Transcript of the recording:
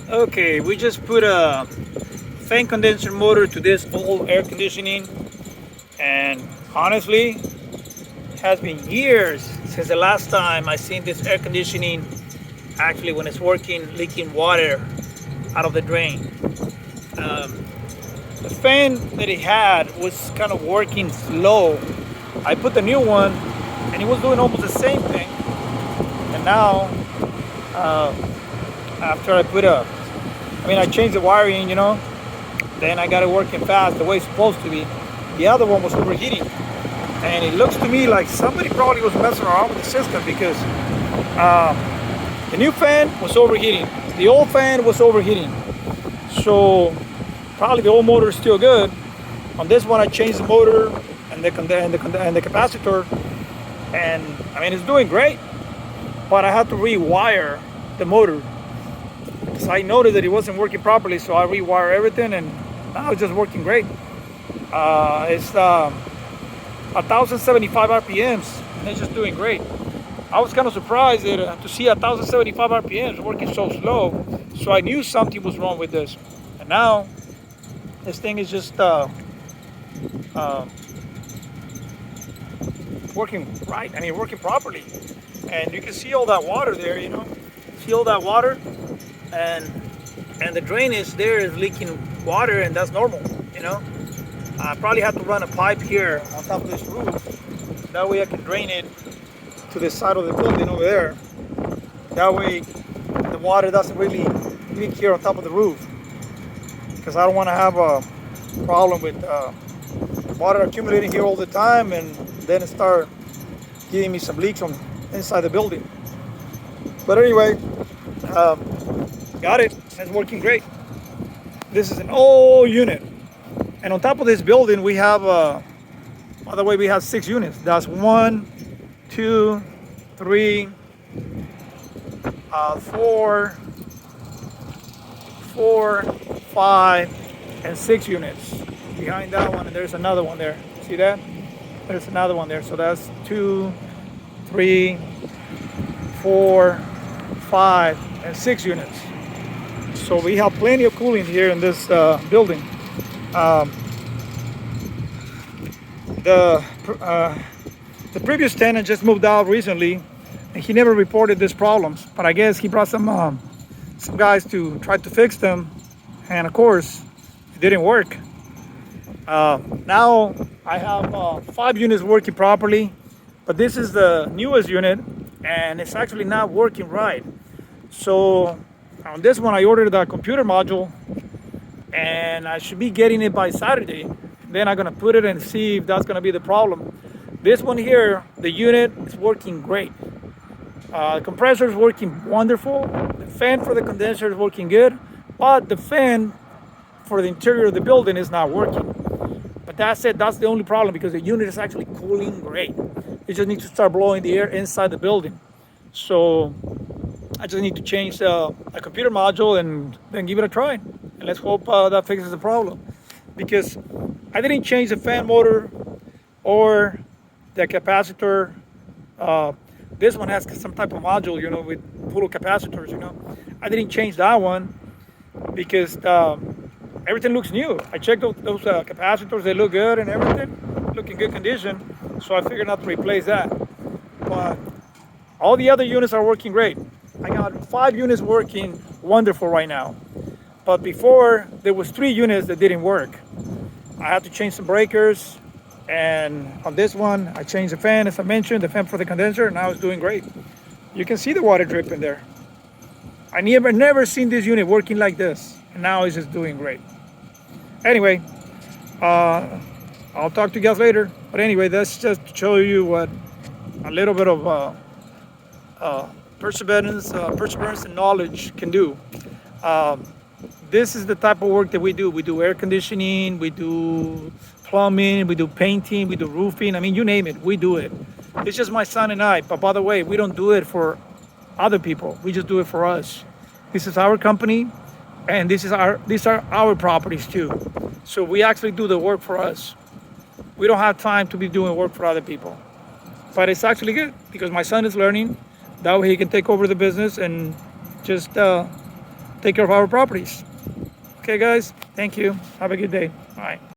Okay, we just put a fan condenser motor to this old air conditioning, and honestly, it has been years since the last time I seen this air conditioning actually when it's working, leaking water out of the drain. Um, the fan that it had was kind of working slow. I put the new one, and it was doing almost the same thing. And now, uh, after I changed the wiring, then I got it working fast the way it's supposed to be. The other one was overheating, and it looks to me like somebody probably was messing around with the system because um, the new fan was overheating. The old fan was overheating. So probably the old motor is still good. On this one, I changed the motor and the capacitor, and I mean it's doing great. But I had to rewire the motor because I noticed that it wasn't working properly. So I rewired everything, and now it's just working great. It's 1075 RPMs, and it's just doing great. I was kind of surprised to see 1075 RPMs working so slow. So I knew something was wrong with this. And now this thing is just uh, working right. I mean, working properly. And you can see all that water there. See all that water, and the drainage there is leaking water, and that's normal. I probably have to run a pipe here on top of this roof. That way I can drain it to the side of the building over there. That way the water doesn't really leak here on top of the roof, because I don't want to have a problem with water accumulating here all the time and then it start giving me some leaks from inside the building. But anyway, got it. It's working great. This is an old unit, and on top of this building we have by the way, we have 6 units. That's 1, 2, 3, 4, 5, and 6 units. Behind that one, and there's another one there. See that? There's another one there. So that's 2, 3, 4, 5, and 6 units. So we have plenty of cooling here in this building. Um, the previous tenant just moved out recently, and he never reported these problems. But I guess he brought some guys to try to fix them, and of course, it didn't work. Now I have 5 units working properly, but this is the newest unit, and it's actually not working right. So on this one, I ordered the computer module, and I should be getting it by Saturday. Then I'm gonna put it and see if that's gonna be the problem. This one here, the unit is working great. The compressor is working wonderful. The fan for the condenser is working good, but the fan for the interior of the building is not working. But that's it. That's the only problem, because the unit is actually cooling great. You just need to start blowing the air inside the building. So I just need to change the computer module and then give it a try. And let's hope that fixes the problem. Because I didn't change the fan motor or the capacitor. This one has some type of module, with full of capacitors, I didn't change that one because everything looks new. I checked those capacitors, they look good and everything, look in good condition. So I figured not to replace that. But all the other units are working great. I got 5 units working wonderful right now. But before, there was 3 units that didn't work. I had to change some breakers, and on this one, I changed the fan, as I mentioned, the fan for the condenser, and now it's doing great. You can see the water dripping there. I never seen this unit working like this, and now it's just doing great. Anyway, I'll talk to you guys later. But anyway, that's just to show you what a little bit of perseverance and knowledge can do. This is the type of work that we do. We do air conditioning, we do plumbing, we do painting, we do roofing. I mean, you name it, we do it. It's just my son and I. But by the way, we don't do it for other people. We just do it for us. This is our company, and these are our properties too. So we actually do the work for us. We don't have time to be doing work for other people. But it's actually good because my son is learning. That way he can take over the business and just take care of our properties. Okay, guys, thank you. Have a good day. Bye.